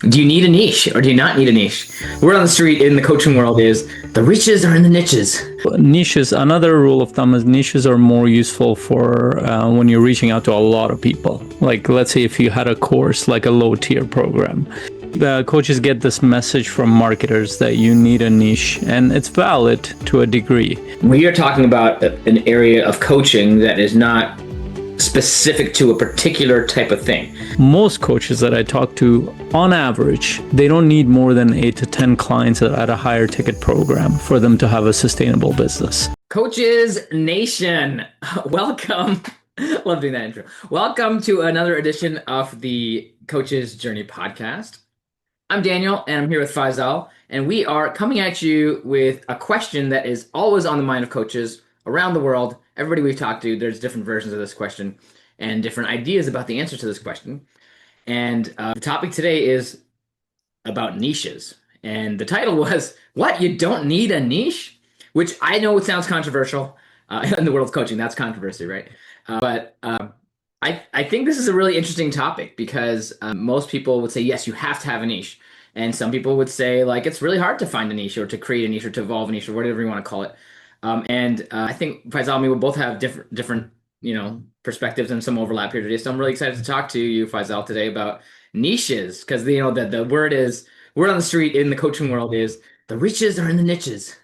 Do you need a niche or do you not need a niche? Word on the street in the coaching world is the riches are in the niches. Niches, another rule of thumb is niches are more useful for when you're reaching out to a lot of people. Like, let's say if you had a course, like a low tier program. Coaches get this message from marketers that you need a niche, and it's valid to a degree. We are talking about an area of coaching that is not specific to a particular type of thing. Most coaches that I talk to, on average, they don't need more than 8 to 10 clients at a higher ticket program for them to have a sustainable business. Coaches Nation, welcome. Love doing that intro. Welcome to another edition of the Coaches Journey podcast. I'm Daniel, and I'm here with Faisal, and we are coming at you with a question that is always on the mind of coaches around the world. Everybody we've talked to, there's different versions of this question and different ideas about the answer to this question. And the topic today is about niches. And the title was, What? You don't need a niche? Which I know it sounds controversial in the world of coaching. That's controversy, right? But I think this is a really interesting topic because most people would say, yes, you have to have a niche. And some people would say, like, it's really hard to find a niche or to create a niche or to evolve a niche or whatever you want to call it. I think Faisal and me will both have different perspectives and some overlap here today. So I'm really excited to talk to you, Faisal, today about niches because the word on the street in the coaching world is the riches are in the niches.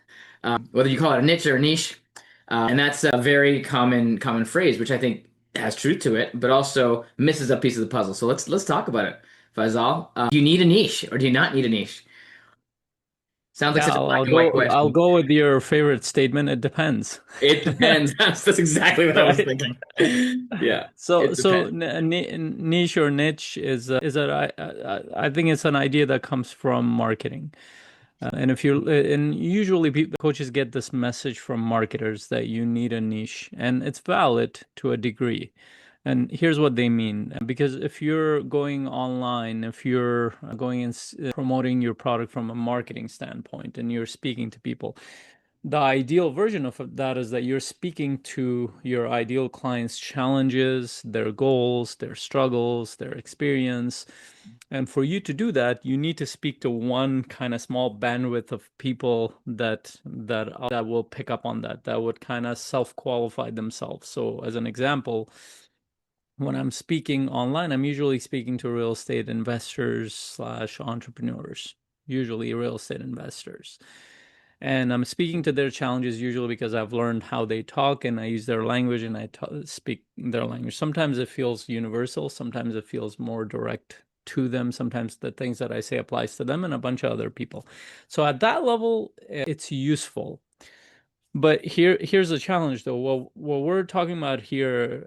Whether you call it a niche or a niche, and that's a very common phrase, which I think has truth to it, but also misses a piece of the puzzle. So let's talk about it, Faisal. Do you need a niche or do you not need a niche? Sounds like such a black and white question. I'll go with your favorite statement. It depends. It depends. That's exactly what I was thinking. Yeah. So niche or niche is I think it's an idea that comes from marketing. And usually coaches get this message from marketers that you need a niche, and it's valid to a degree. And here's what they mean. Because if you're going online, if you're going and promoting your product from a marketing standpoint and you're speaking to people, the ideal version of that is that you're speaking to your ideal clients' challenges, their goals, their struggles, their experience. And for you to do that, you need to speak to one kind of small bandwidth of people that will pick up on that would kind of self-qualify themselves. So as an example, when I'm speaking online, I'm usually speaking to real estate investors / entrepreneurs, usually real estate investors. And I'm speaking to their challenges usually because I've learned how they talk and I use their language and I speak their language. Sometimes it feels universal. Sometimes it feels more direct to them. Sometimes the things that I say applies to them and a bunch of other people. So at that level, it's useful. But here's the challenge, though. Well, what we're talking about here,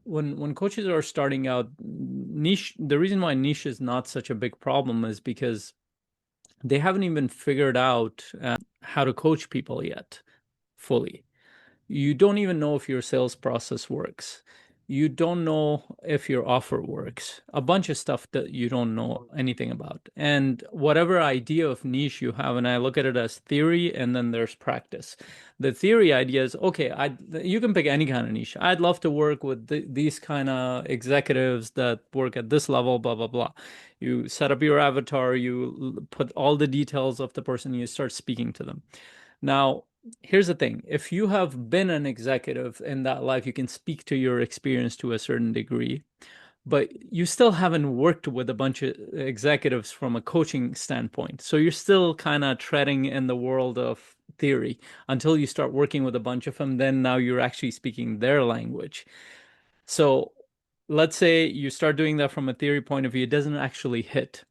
when coaches are starting out, niche. The reason why niche is not such a big problem is because they haven't even figured out how to coach people yet fully. You don't even know if your sales process works. You don't know if your offer works. A bunch of stuff that you don't know anything about. And whatever idea of niche you have, and I look at it as theory and then there's practice. The theory idea is, okay, you can pick any kind of niche. I'd love to work with these kind of executives that work at this level, blah, blah, blah. You set up your avatar, you put all the details of the person, you start speaking to them. Now, here's the thing. If you have been an executive in that life, you can speak to your experience to a certain degree, but you still haven't worked with a bunch of executives from a coaching standpoint. So you're still kind of treading in the world of theory until you start working with a bunch of them. Then now you're actually speaking their language. So let's say you start doing that from a theory point of view, it doesn't actually hit.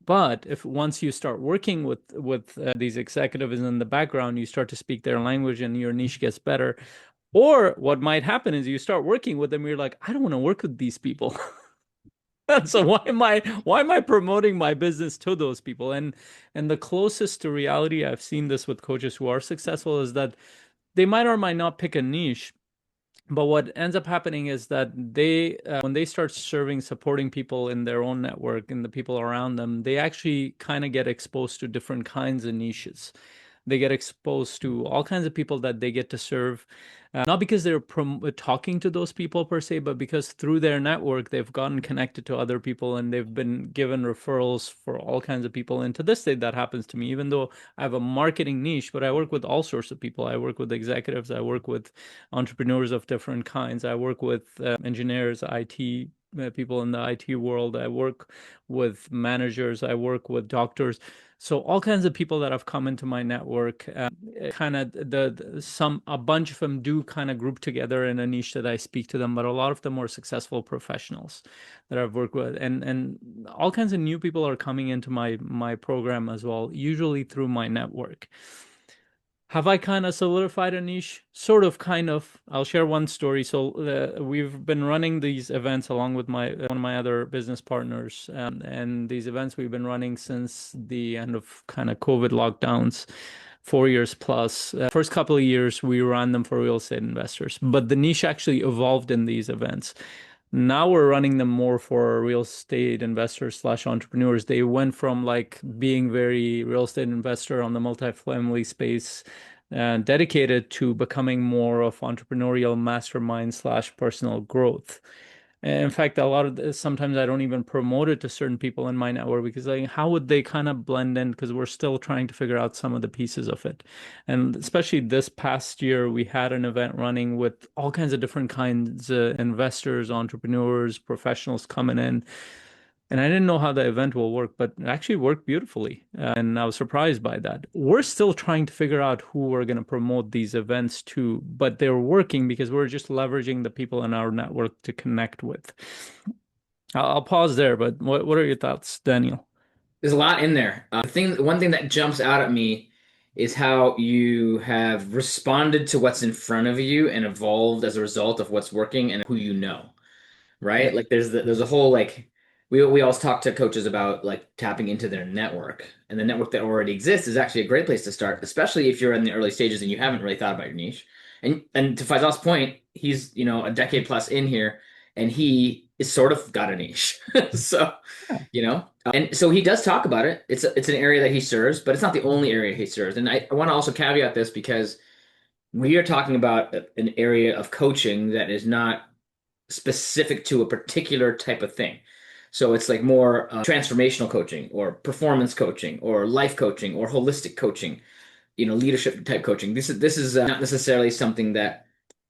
But if once you start working with these executives in the background, you start to speak their language and your niche gets better. Or what might happen is you start working with them, you're like, I don't want to work with these people. So why am I promoting my business to those people? And the closest to reality I've seen this with coaches who are successful is that they might or might not pick a niche. But what ends up happening is that when they start supporting people in their own network and the people around them, they actually kind of get exposed to different kinds of niches. they get exposed to all kinds of people that they get to serve. Not because they're talking to those people per se, but because through their network, they've gotten connected to other people and they've been given referrals for all kinds of people. And to this day, that happens to me, even though I have a marketing niche, but I work with all sorts of people. I work with executives, I work with entrepreneurs of different kinds, I work with engineers, IT people in the IT world, I work with managers, I work with doctors. So all kinds of people that have come into my network, kind of a bunch of them do kind of group together in a niche that I speak to them, but a lot of them are successful professionals that I've worked with, and all kinds of new people are coming into my program as well, usually through my network. Have I kind of solidified a niche? Sort of, kind of. I'll share one story. So we've been running these events along with my one of my other business partners, and these events we've been running since the end of kind of COVID lockdowns, 4 years plus. First couple of years we ran them for real estate investors, but the niche actually evolved in these events. Now we're running them more for real estate investors slash entrepreneurs. They went from like being very real estate investor on the multifamily space, dedicated to becoming more of entrepreneurial mastermind slash personal growth. And in fact, a lot of this, sometimes I don't even promote it to certain people in my network because like, how would they kind of blend in? Because we're still trying to figure out some of the pieces of it. And especially this past year, we had an event running with all kinds of different kinds of investors, entrepreneurs, professionals coming in. And I didn't know how the event will work, but it actually worked beautifully. And I was surprised by that. We're still trying to figure out who we're going to promote these events to, but they're working because we're just leveraging the people in our network to connect with. I'll pause there, but what are your thoughts, Daniel? There's a lot in there. One thing that jumps out at me is how you have responded to what's in front of you and evolved as a result of what's working and who you know, right? Yep. Like there's a whole like we always talk to coaches about like tapping into their network, and the network that already exists is actually a great place to start, especially if you're in the early stages and you haven't really thought about your niche. And to Faisal's point, he's a decade plus in here, and he is sort of got a niche. So Yeah. and so he does talk about it. It's an area that he serves, but it's not the only area he serves. And I want to also caveat this because we are talking about an area of coaching that is not specific to a particular type of thing. So it's like more transformational coaching or performance coaching or life coaching or holistic coaching, leadership type coaching. This is not necessarily something that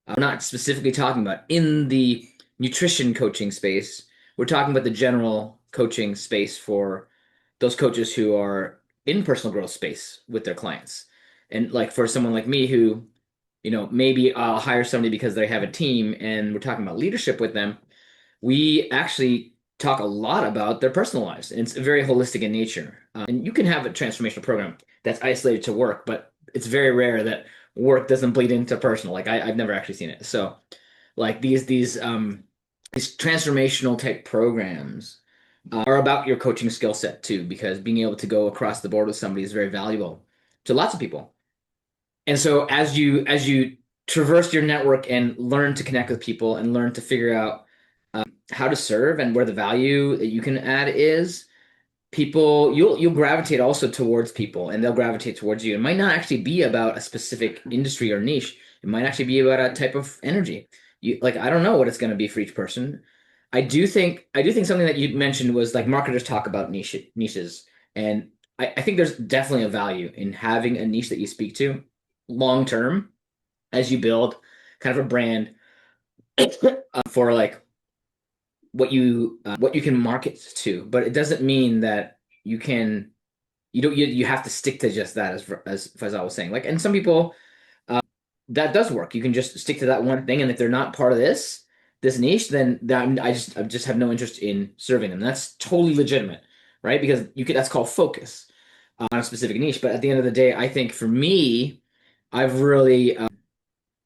I'm not specifically talking about in the nutrition coaching space. We're talking about the general coaching space for those coaches who are in personal growth space with their clients. And like for someone like me who, maybe I'll hire somebody because they have a team and we're talking about leadership with them, we actually talk a lot about their personal lives. And it's very holistic in nature. And you can have a transformational program that's isolated to work, but it's very rare that work doesn't bleed into personal. Like I've never actually seen it. So like these transformational type programs are about your coaching skill set too, because being able to go across the board with somebody is very valuable to lots of people. And so as you traverse your network and learn to connect with people and learn to figure out how to serve and where the value that you can add is, people you'll gravitate also towards people and they'll gravitate towards you. It might not actually be about a specific industry or niche. It might actually be about a type of energy. I don't know what it's going to be for each person. I do think something that you mentioned was like marketers talk about niches, and I think there's definitely a value in having a niche that you speak to long term as you build kind of a brand for like what you can market to, but it doesn't mean that you have to stick to just that, as Faisal was saying. Like, and some people that does work. You can just stick to that one thing, and if they're not part of this niche, then I just have no interest in serving them. That's totally legitimate, right? Because that's called focus on a specific niche. But at the end of the day, I think for me, I've really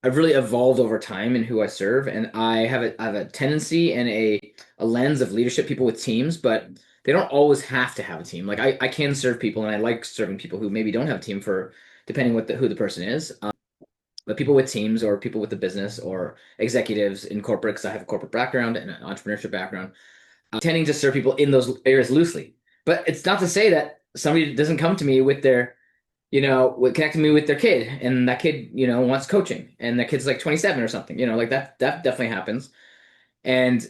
I've really evolved over time in who I serve, and I have a tendency and a lens of leadership people with teams, but they don't always have to have a team. Like I can serve people, and I like serving people who maybe don't have a team for depending who the person is. But people with teams or people with the business or executives in corporate, because I have a corporate background and an entrepreneurship background, tending to serve people in those areas loosely. But it's not to say that somebody doesn't come to me with their connected me with their kid, and that kid, wants coaching, and that kid's like 27 or something, like that definitely happens. And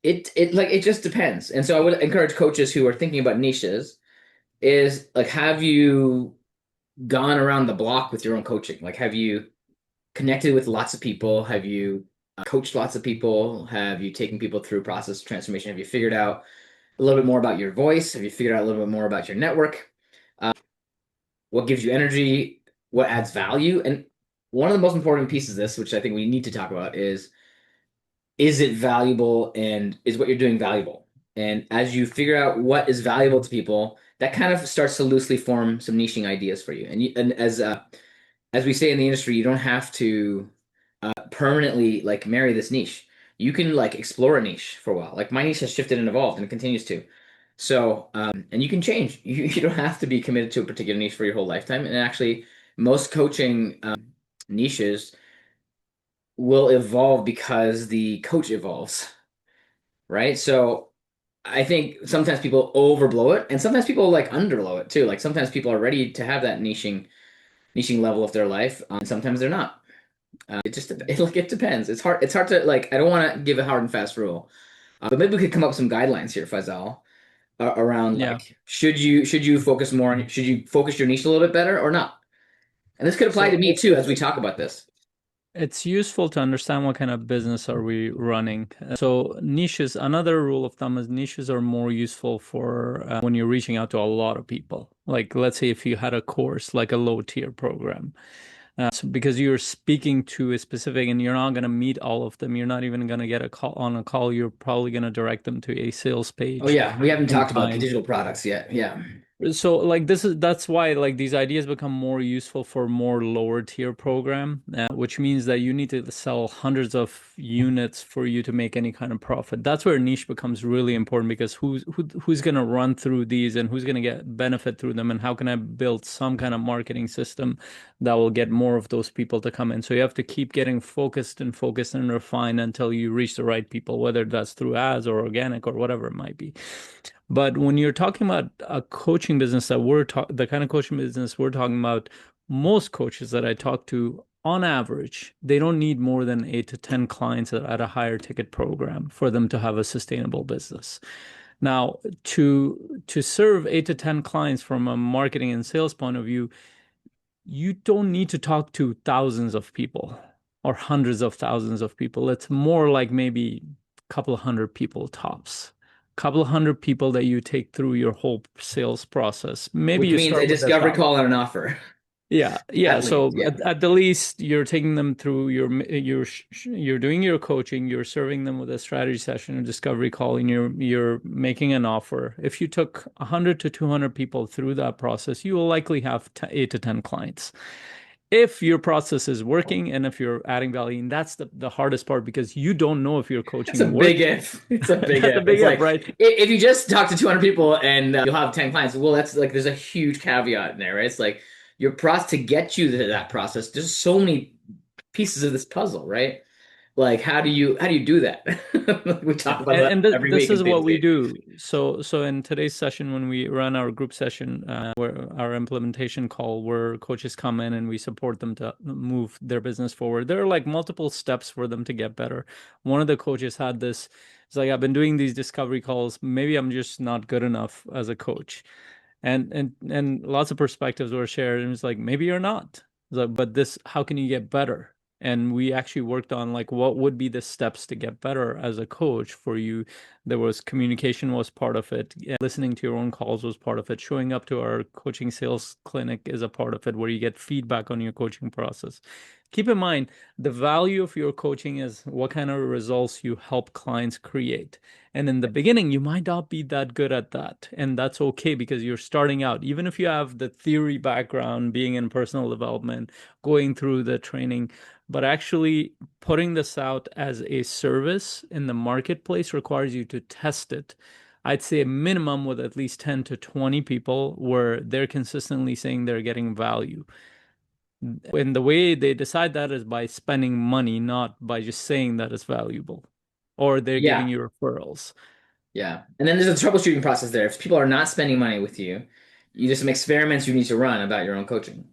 it just depends. And so I would encourage coaches who are thinking about niches is like, have you gone around the block with your own coaching? Like, have you connected with lots of people? Have you coached lots of people? Have you taken people through process transformation? Have you figured out a little bit more about your voice? Have you figured out a little bit more about your network? What gives you energy? What adds value? And one of the most important pieces of this, which I think we need to talk about, is it valuable, and is what you're doing valuable? And as you figure out what is valuable to people, that kind of starts to loosely form some niching ideas for you. And as we say in the industry, you don't have to permanently like marry this niche. You can like explore a niche for a while. Like my niche has shifted and evolved and it continues to. So, and you can change. You don't have to be committed to a particular niche for your whole lifetime. And actually, most coaching niches will evolve because the coach evolves, right? So I think sometimes people overblow it and sometimes people like underblow it too. Like sometimes people are ready to have that niching level of their life, and sometimes they're not. It depends. It's hard to like. I don't want to give a hard and fast rule, but maybe we could come up with some guidelines here, Faisal, around Yeah. like should you focus more? Should you focus your niche a little bit better or not? And this could apply to So me too as we talk about this. it's useful to understand what kind of business are we running. So niches, another rule of thumb is niches are more useful for when you're reaching out to a lot of people. Like let's say if you had a course, like a low tier program. So because you're speaking to a specific and you're not going to meet all of them, you're not even going to get a call on a call. You're probably going to direct them to a sales Oh page yeah, we haven't in talked about the time. digital products yet. Yeah. So like that's why like these ideas become more useful for more lower tier program, which means that you need to sell hundreds of units for you to make any kind of profit. That's where niche becomes really important because who's going to run through these and who's going to get benefit through them, and how can I build some kind of marketing system that will get more of those people to come in. So you have to keep getting focused and refined until you reach the right people, whether that's through ads or organic or whatever it might be. But when you're talking about a coaching business the kind of coaching business we're talking about, most coaches that I talk to, on average, they don't need more than 8 to 10 clients at a higher ticket program for them to have a sustainable business. Now, to serve 8 to 10 clients from a marketing and sales point of view, you don't need to talk to thousands of people or hundreds of thousands of people. It's more like maybe a couple of hundred people tops. A couple of hundred people that you take through your whole sales process. Maybe Which you means a start with discovery the call and an offer. yeah, yeah. At least, So yeah. at the least, you're taking them through you're doing your coaching, you're serving them with a strategy session, a discovery call, and you're making an offer. If you took 100 to 200 people through that process, you will likely have 8 to 10 clients. If your process is working and if you're adding value, and that's the hardest part because you don't know if your It's a coaching big works. if. It's a big That's a if. big It's if, like right? if you just talk to 200 people and you'll have 10 clients, well, that's like there's a huge caveat in there, right? It's like your process to get you to that process. There's so many pieces of this puzzle, right? Like how do you do that? We Yeah, talk about that and every this week in is what we TCJ. do. So in today's session, when we run our group session, where our implementation call, where coaches come in and we support them to move their business forward, there are like multiple steps for them to get better. One of the coaches had this. It's like I've been doing these discovery calls. Maybe I'm just not good enough as a coach, and lots of perspectives were shared. And it's like maybe you're not. It's like, but this, how can you get better? And we actually worked on like what would be the steps to get better as a coach for you. There was communication was part of it, listening to your own calls was part of it, showing up to our coaching sales clinic is a part of it, where you get feedback on your coaching process. Keep in mind, the value of your coaching is what kind of results you help clients create. And in the beginning, you might not be that good at that. And that's okay because you're starting out. Even if you have the theory background, being in personal development, going through the training, but actually putting this out as a service in the marketplace requires you to test it. I'd say a minimum with at least 10 to 20 people where they're consistently saying they're getting value. And the way they decide that is by spending money, not by just saying that it's valuable or they're giving Yeah, you referrals. yeah. And then there's a troubleshooting process there. If people are not spending money with you, You just some experiments you need to run about your own coaching.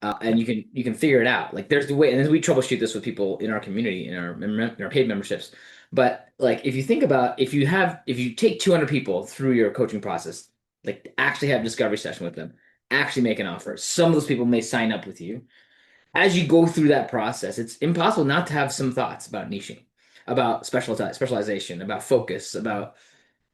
And you can figure it out. Like there's the way, and then we troubleshoot this with people in our community, in our paid memberships. But like if you think about if you take 200 people through your coaching process, like actually have a discovery session with them, actually make an offer. Some of those people may sign up with you. As you go through that process, it's impossible not to have some thoughts about niching, about specialization, about focus, about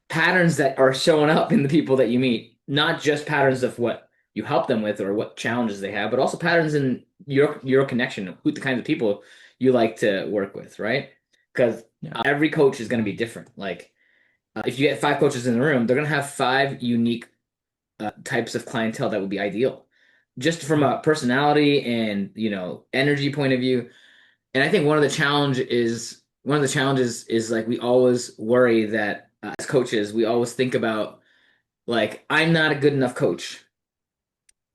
patterns that are showing up in the people that you meet, not just patterns of what you help them with or what challenges they have, but also patterns in your connection, who the kinds of people you like to work with, right? Because Yeah. every coach is going to be different. Like if you get five coaches in the room, they're going to have five unique types of clientele that would be ideal, just from a personality and energy point of view. And I think one of the challenges is like we always worry that as coaches, we always think about like I'm not a good enough coach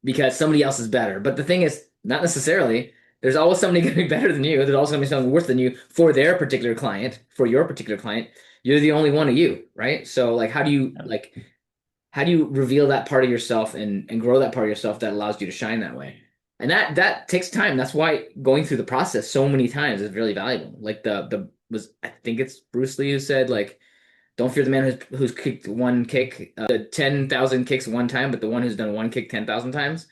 because somebody else is better. But the thing is, not necessarily. There's always somebody going to be better than you. There's always going to be someone worse than you for their particular client, for your particular client. You're the only one of you, right? So like how do you reveal that part of yourself and grow that part of yourself that allows you to shine that way? And that takes time. That's why going through the process so many times is really valuable. Like the was I think it's Bruce Lee who said like don't fear the man who's kicked one kick, the 10,000 kicks one time, but the one who's done one kick 10,000 times,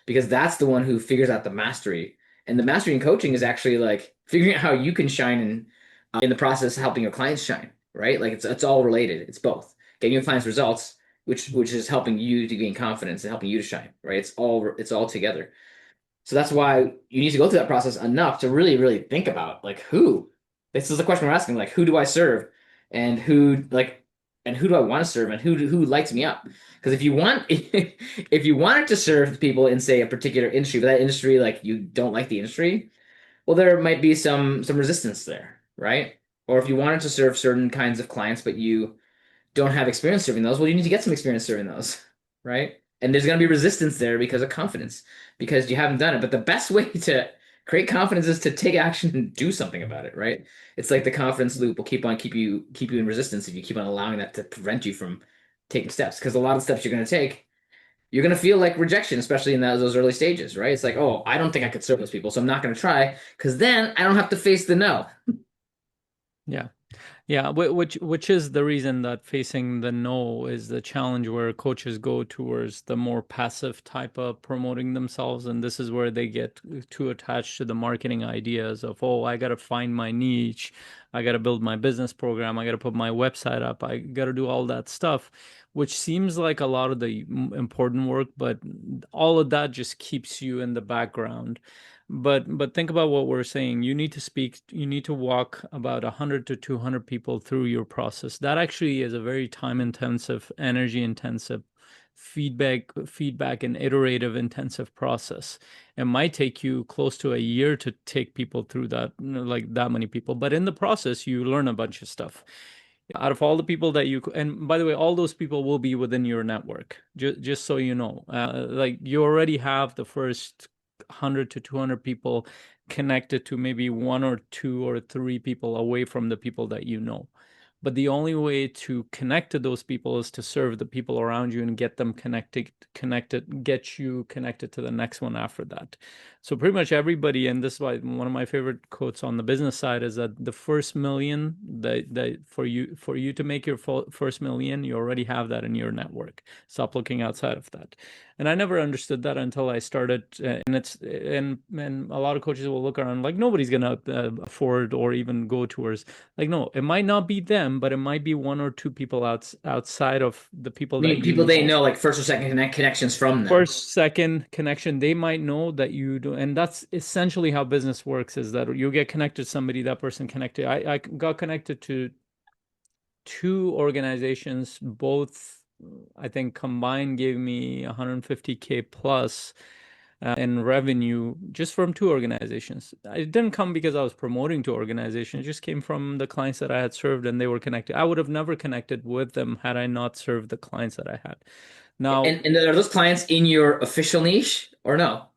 because that's the one who figures out the mastery. And the mastery in coaching is actually like figuring out how you can shine in the process, of helping your clients shine, right? Like it's all related. It's both getting your clients results, which is helping you to gain confidence and helping you to shine, right? It's all together. So that's why you need to go through that process enough to really, really think about like who. This is the question we're asking, like who do I serve, and who do I want to serve, and who lights me up? Because if you want if you wanted to serve people in say a particular industry, but that industry like you don't like the industry, well there might be some resistance there, right? Or if you wanted to serve certain kinds of clients, but you don't have experience serving those, well, you need to get some experience serving those, right? And there's going to be resistance there because of confidence, because you haven't done it. But the best way to create confidence is to take action and do something about it, right? It's like the confidence loop will keep you in resistance if you keep on allowing that to prevent you from taking steps. Because a lot of steps you're going to take, you're going to feel like rejection, especially in those early stages, right? It's like, oh, I don't think I could serve those people, so I'm not going to try because then I don't have to face the no. Yeah. Yeah, which is the reason that facing the no is the challenge where coaches go towards the more passive type of promoting themselves, and this is where they get too attached to the marketing ideas of, oh, I got to find my niche, I got to build my business program, I got to put my website up, I got to do all that stuff, which seems like a lot of the important work, but all of that just keeps you in the background. But think about what we're saying. You need to walk about 100 to 200 people through your process. That actually is a very time intensive, energy intensive, feedback and iterative intensive process. It might take you close to a year to take people through that, like that many people. But in the process, you learn a bunch of stuff. Out of all the people that and by the way, all those people will be within your network, just so you know. Like you already have the first 100 to 200 people connected to maybe one or two or three people away from the people that you know. But the only way to connect to those people is to serve the people around you and get them get you connected to the next one after that. So pretty much everybody, and this is why one of my favorite quotes on the business side is that the first million that for you to make your first million, you already have that in your network. Stop looking outside of that. And I never understood that until I started, and a lot of coaches will look around like nobody's gonna afford or even go towards, like, no, it might not be them, but it might be one or two people outside of the people I that mean, you people they know. know like first or second connections from them. First, second connection, they might know that you do, and that's essentially how business works. Is that you get connected to somebody, that person connected. I got connected to two organizations, both I think combined gave me 150K plus in revenue just from two organizations. It didn't come because I was promoting two organizations. It just came from the clients that I had served and they were connected. I would have never connected with them had I not served the clients that I had. Now, And are those clients in your official niche or no?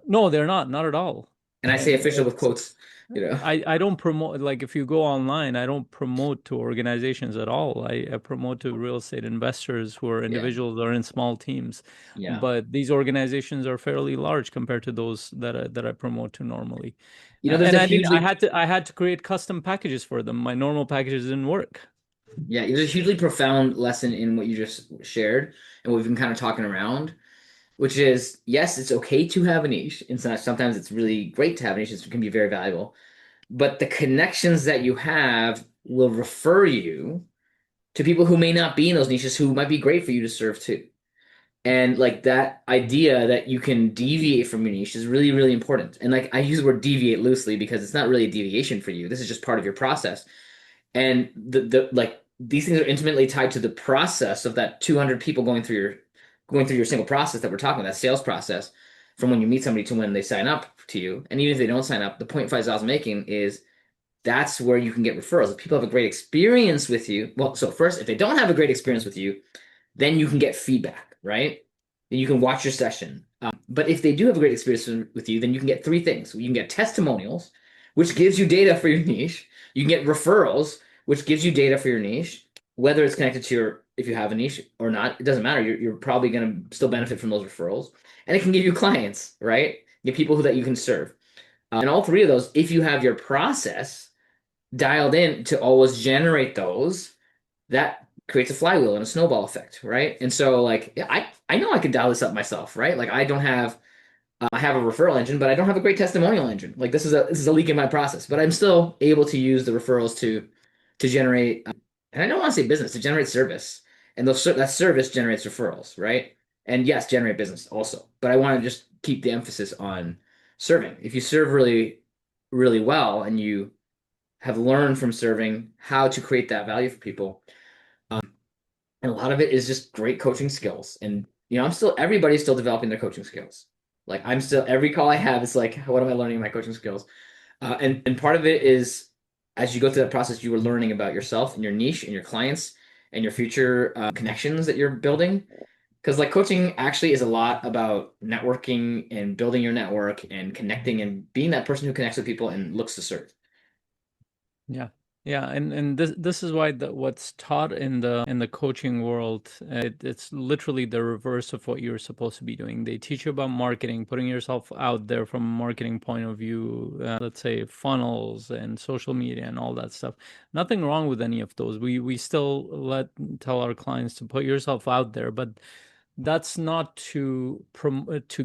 no, they're not at all. And I say official with quotes, you know. I don't promote, like if you go online, I don't promote to organizations at all. I promote to real estate investors who are Yeah. individuals or in small teams. Yeah. But these organizations are fairly large compared to those that I promote to normally. There's And a I need hugely I had to create custom packages for them. My normal packages didn't work. Yeah, there's a hugely profound lesson in what you just shared and what we've been kind of talking around, which is yes, it's okay to have a niche. Sometimes it's really great to have a niche. It can be very valuable. But the connections that you have will refer you to people who may not be in those niches who might be great for you to serve too. And like that idea that you can deviate from your niche is really, really important. And like I use the word deviate loosely because it's not really a deviation for you. This is just part of your process. And like these things are intimately tied to the process of that 200 people going through your single process that we're talking about, that sales process from when you meet somebody to when they sign up to you. And even if they don't sign up, the point Faisal is making is that's where you can get referrals. If people have a great experience with you, well, so first, if they don't have a great experience with you, then you can get feedback, right? Then you can watch your session. But if they do have a great experience with you, then you can get three things. You can get testimonials, which gives you data for your niche. You can get referrals, which gives you data for your niche, whether it's connected to your, if you have a niche or not, it doesn't matter. You're probably going to still benefit from those referrals. And it can give you clients, right? Get people that you can serve. And all three of those, if you have your process dialed in to always generate those, that creates a flywheel and a snowball effect, right? And so like yeah, I know I can dial this up myself, right? Like I don't have I have a referral engine, but I don't have a great testimonial engine. Like this is a leak in my process, but I'm still able to use the referrals to generate and I don't want to say business, to generate service. And that service generates referrals, right? And yes, generate business also. But I want to just keep the emphasis on serving. If you serve really, really well and you have learned from serving how to create that value for people, and a lot of it is just great coaching skills. And everybody's still developing their coaching skills. Like I'm still every call I have is like, what am I learning in my coaching skills? And part of it is as you go through that process, you are learning about yourself and your niche and your clients and your future connections that you're building. Because like coaching actually is a lot about networking and building your network and connecting and being that person who connects with people and looks to serve. Yeah. Yeah, and this is why what's taught in the coaching world, it's literally the reverse of what you're supposed to be doing. They teach you about marketing, putting yourself out there from a marketing point of view, let's say funnels and social media and all that stuff. Nothing wrong with any of those. We still tell our clients to put yourself out there, but that's not to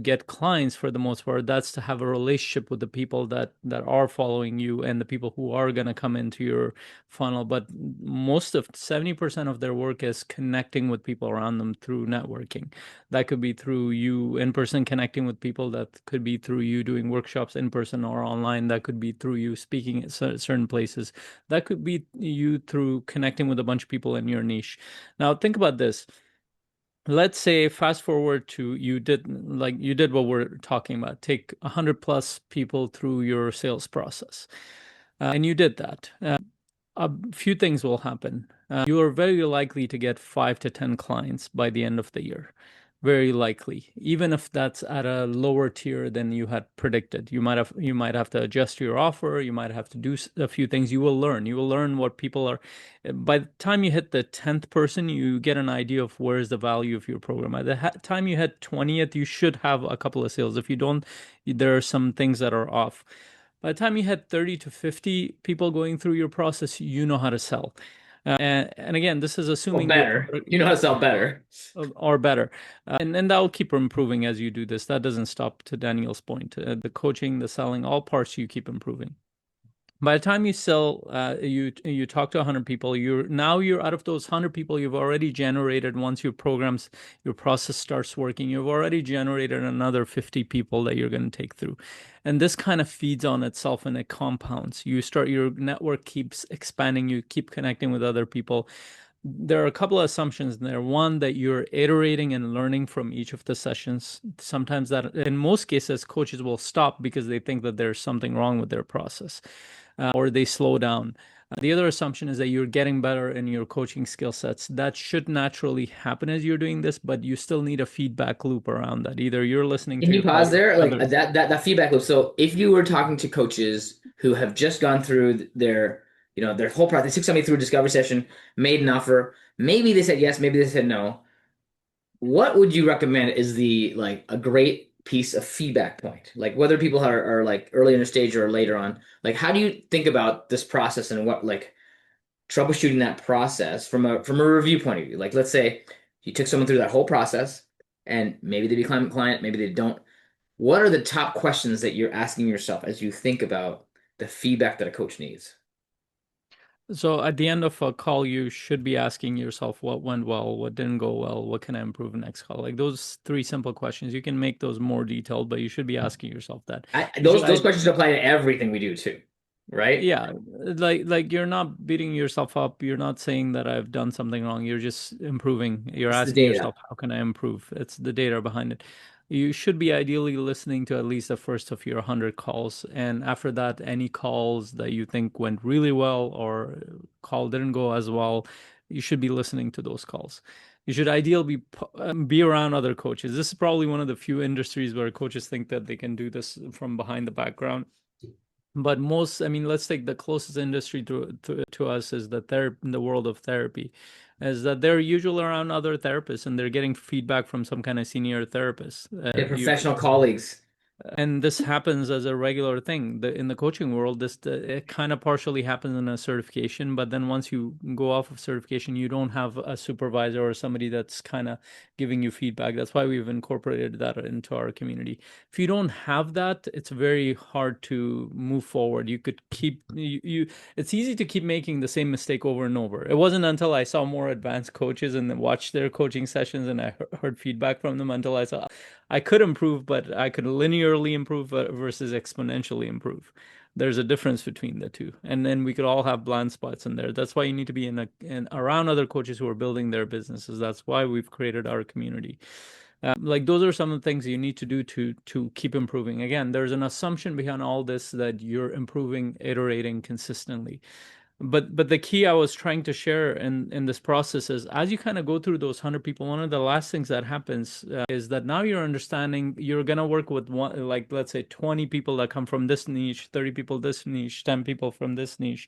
get clients for the most part. That's to have a relationship with the people that are following you and the people who are going to come into your funnel. But most of 70% of their work is connecting with people around them through networking. That could be through you in person connecting with people. That could be through you doing workshops in person or online. That could be through you speaking at certain places. That could be you through connecting with a bunch of people in your niche. Now think about this. Let's say fast forward to you did what we're talking about, take 100 plus people through your sales process, and you did that. A few things will happen. You are very likely to get 5 to 10 clients by the end of the year. Very likely, even if that's at a lower tier than you had predicted. You might have to adjust your offer. You might have to do a few things. You will learn. You will learn what people are. By the time you hit the 10th person, you get an idea of where is the value of your program. At the time you hit 20th, you should have a couple of sales. If you don't, there are some things that are off. By the time you had 30 to 50 people going through your process, you know how to sell. And again, this is Or assuming better. You know how to sell better. or better. And that will keep improving as you do this. That doesn't stop, to Daniel's point. The coaching, the selling, all parts you keep improving. By the time you sell, you talk to 100 people. You're out of those 100 people you've already generated. Once your process starts working, you've already generated another 50 people that you're going to take through, and this kind of feeds on itself and it compounds. Your network keeps expanding. You keep connecting with other people. There are a couple of assumptions in there. One, that you're iterating and learning from each of the sessions. Sometimes that, in most cases, coaches will stop because they think that there's something wrong with their process, or they slow down. The other assumption is that you're getting better in your coaching skill sets. That should naturally happen as you're doing this, but you still need a feedback loop around that. Either you're listening Can to you your pause colleagues, there? Like others. that feedback loop. So if you were talking to coaches who have just gone through their whole process, they took somebody through a discovery session, made an offer, maybe they said yes, maybe they said no. What would you recommend is the like a great piece of feedback point? Like whether people are like early in the stage or later on, like how do you think about this process and what like troubleshooting that process from a review point of view? Like let's say you took someone through that whole process and maybe they become a client, maybe they don't. What are the top questions that you're asking yourself as you think about the feedback that a coach needs? So at the end of a call, you should be asking yourself what went well, what didn't go well, what can I improve next call? Like those three simple questions. You can make those more detailed, but you should be asking yourself that. You should, Those questions apply to everything we do too, right? yeah, like you're not beating yourself up. You're not saying that I've done something wrong. You're just improving. You're It's the asking data. yourself, how can I improve? It's the data behind it. You should be ideally listening to at least the first of your 100 calls, and after that, any calls that you think went really well or call didn't go as well, you should be listening to those calls. You should ideally be around other coaches. This is probably one of the few industries where coaches think that they can do this from behind the background. But most, I mean, let's take the closest industry to us is the world of therapy, is that they're usually around other therapists and they're getting feedback from some kind of senior therapist. They're professional Usually, colleagues. and this happens as a regular thing. In the coaching world, it kind of partially happens in a certification, but then once you go off of certification, you don't have a supervisor or somebody that's kind of giving you feedback. That's why we've incorporated that into our community. If you don't have that, it's very hard to move forward. You could keep you it's easy to keep making the same mistake over and over. It wasn't until I saw more advanced coaches and then watched their coaching sessions and I heard feedback from them until I saw I could improve, but I could linearly improve versus exponentially improve. There's a difference between the two. And then we could all have blind spots in there. That's why you need to be in around other coaches who are building their businesses. That's why we've created our community. Like those are some of the things you need to do to keep improving. Again, there's an assumption behind all this that you're improving, iterating consistently. But the key I was trying to share in this process is as you kind of go through those 100 people, one of the last things that happens is that now you're understanding you're gonna work with one, like let's say 20 people that come from this niche, 30 people this niche, 10 people from this niche.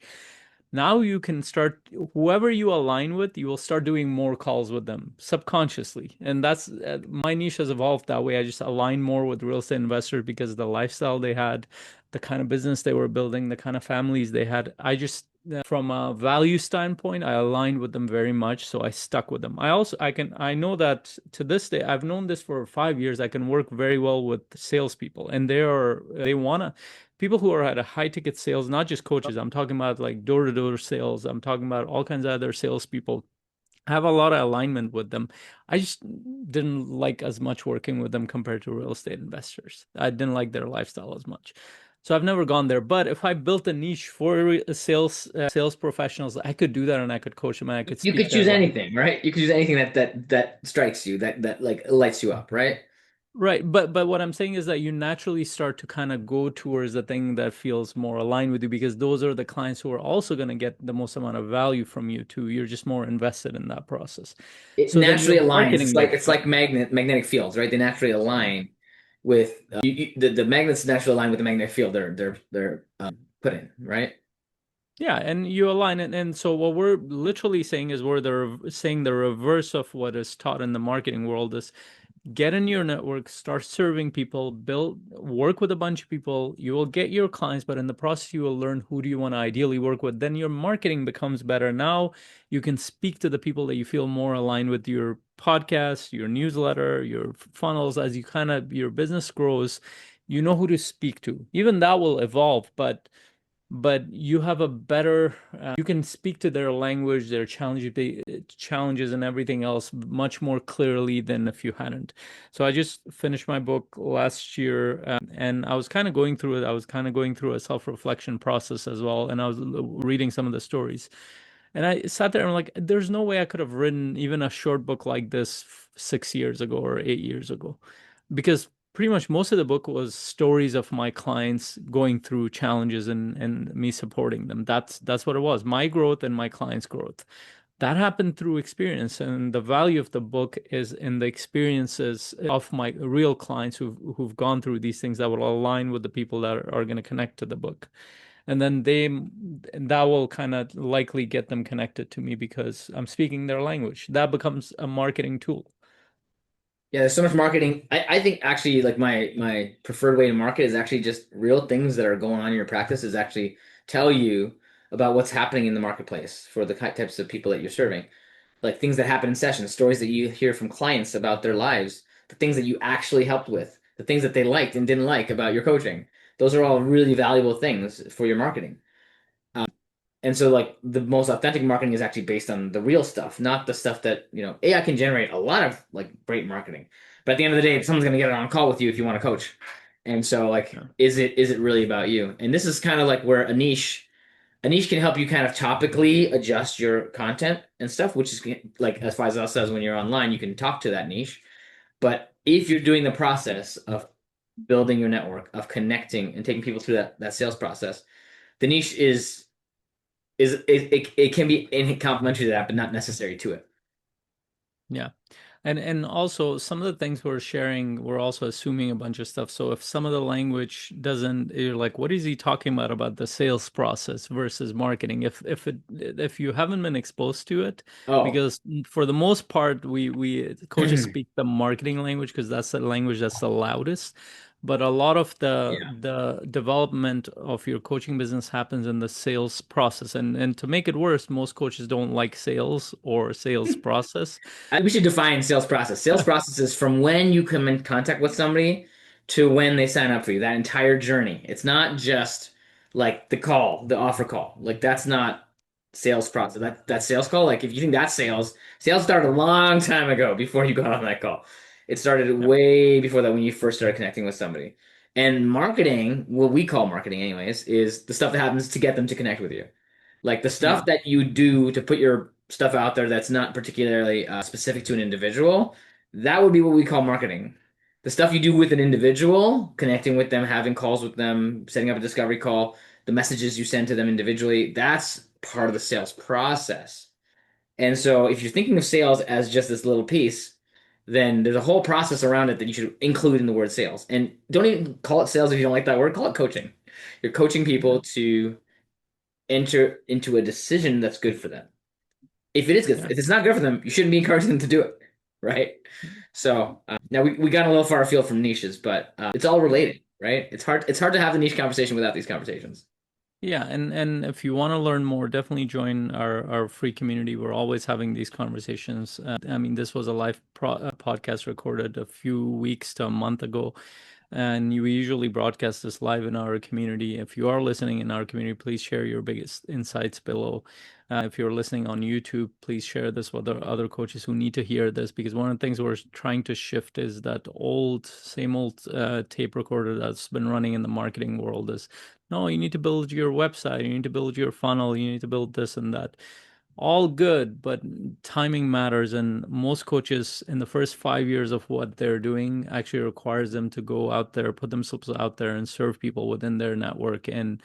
Now you can start, whoever you align with, you will start doing more calls with them subconsciously. And that's my niche has evolved that way. I just align more with real estate investors because of the lifestyle they had, the kind of business they were building, the kind of families they had. I just from a value standpoint, I aligned with them very much, so I stuck with them. I know that to this day, I've known this for 5 years. I can work very well with salespeople, and they wanna people who are at a high ticket sales, not just coaches. I'm talking about like door to door sales. I'm talking about all kinds of other salespeople. I have a lot of alignment with them. I just didn't like as much working with them compared to real estate investors. I didn't like their lifestyle as much. So I've never gone there. But if I built a niche for sales professionals, I could do that and I could coach them and I could You could speak their choose language. anything, right? You could choose anything that strikes you, that like lights you up, right? Right, but what I'm saying is that you naturally start to kind of go towards the thing that feels more aligned with you because those are the clients who are also going to get the most amount of value from you too. You're just more invested in that process. It So then naturally your aligns. marketing gets It's like better. magnetic fields, right? They naturally align with the magnets naturally align with the magnetic field they're put in, right? Yeah, and you align it. And so what we're literally saying is saying the reverse of what is taught in the marketing world is get in your network, start serving people, work with a bunch of people. You will get your clients, but in the process, you will learn who do you want to ideally work with. Then your marketing becomes better. Now you can speak to the people that you feel more aligned with your podcast, your newsletter, your funnels. As you kind of your business grows, you know who to speak to. Even that will evolve, but you have a better you can speak to their language, their challenges and everything else much more clearly than if you hadn't. So I just finished my book last year, and I was kind of going through it. I was kind of going through a self-reflection process as well, and I was reading some of the stories, and I sat there and I'm like, there's no way I could have written even a short book like this 6 years ago or 8 years ago, because pretty much most of the book was stories of my clients going through challenges and me supporting them. That's what it was. My growth and my clients' growth. That happened through experience, and the value of the book is in the experiences of my real clients who've gone through these things that will align with the people that are going to connect to the book. And then that will kind of likely get them connected to me because I'm speaking their language. That becomes a marketing tool. Yeah, there's so much marketing. I think actually like my preferred way to market is actually just real things that are going on in your practice is actually tell you about what's happening in the marketplace for the types of people that you're serving. Like things that happen in sessions, stories that you hear from clients about their lives, the things that you actually helped with, the things that they liked and didn't like about your coaching. Those are all really valuable things for your marketing. And so like the most authentic marketing is actually based on the real stuff, not the stuff that, AI can generate a lot of like great marketing. But at the end of the day, someone's gonna get on a call with you if you want to coach. And so like Yeah. is it really about you? And this is kind of like where a niche can help you kind of topically adjust your content and stuff, which is like as Faisal says, when you're online, you can talk to that niche. But if you're doing the process of building your network, of connecting and taking people through that sales process, the niche it can be in complementary to that, but not necessary to it. Yeah. And also some of the things we're sharing, we're also assuming a bunch of stuff. So if some of the language doesn't, you're like, what is he talking about the sales process versus marketing? If you haven't been exposed to it, Oh, because for the most part, we coaches speak the marketing language because that's the language that's the loudest. But a lot of yeah. the development of your coaching business happens in the sales process. And to make it worse, most coaches don't like sales or sales process. We should define sales process. Sales process is from when you come in contact with somebody to when they sign up for you, that entire journey. It's not just like the call, the offer call. Like that's not sales process. That sales call, like if you think that's sales, sales started a long time ago before you got on that call. It started Yep. way before that when you first started connecting with somebody. And marketing, what we call marketing anyways, is the stuff that happens to get them to connect with you. Like the Yeah. stuff that you do to put your stuff out there that's not particularly specific to an individual, that would be what we call marketing. The stuff you do with an individual, connecting with them, having calls with them, setting up a discovery call, the messages you send to them individually, that's part of the sales process. And so if you're thinking of sales as just this little piece, then there's a whole process around it that you should include in the word sales. And don't even call it sales if you don't like that word, call it coaching. You're coaching Yeah. people to enter into a decision that's good for them. If it is good, Yeah. if it's not good for them, you shouldn't be encouraging them to do it, right? So now we got a little far afield from niches, but it's all related, right? It's hard to have the niche conversation without these conversations. Yeah, and if you want to learn more, definitely join our free community. We're always having these conversations. I mean, this was a live podcast recorded a few weeks to a month ago, and we usually broadcast this live in our community. If you are listening in our community, please share your biggest insights below. If you're listening on YouTube, please share this with other coaches who need to hear this, because one of the things we're trying to shift is that same old tape recorder that's been running in the marketing world is, no, you need to build your website, you need to build your funnel, you need to build this and that. All good, but timing matters. And most coaches in the first 5 years of what they're doing actually requires them to go out there, put themselves out there and serve people within their network. And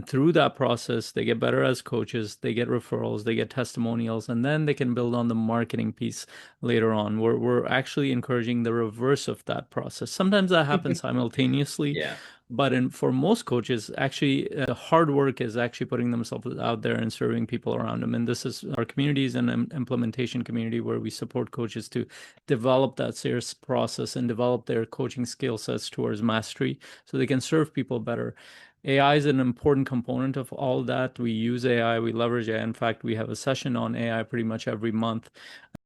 through that process, they get better as coaches, they get referrals, they get testimonials, and then they can build on the marketing piece later on. We're actually encouraging the reverse of that process. Sometimes that happens simultaneously, Yeah. but for most coaches, actually, the hard work is actually putting themselves out there and serving people around them. And this is our community is an implementation community where we support coaches to develop that sales process and develop their coaching skill sets towards mastery so they can serve people better. AI is an important component of all that. We use AI, we leverage AI. In fact, we have a session on AI pretty much every month.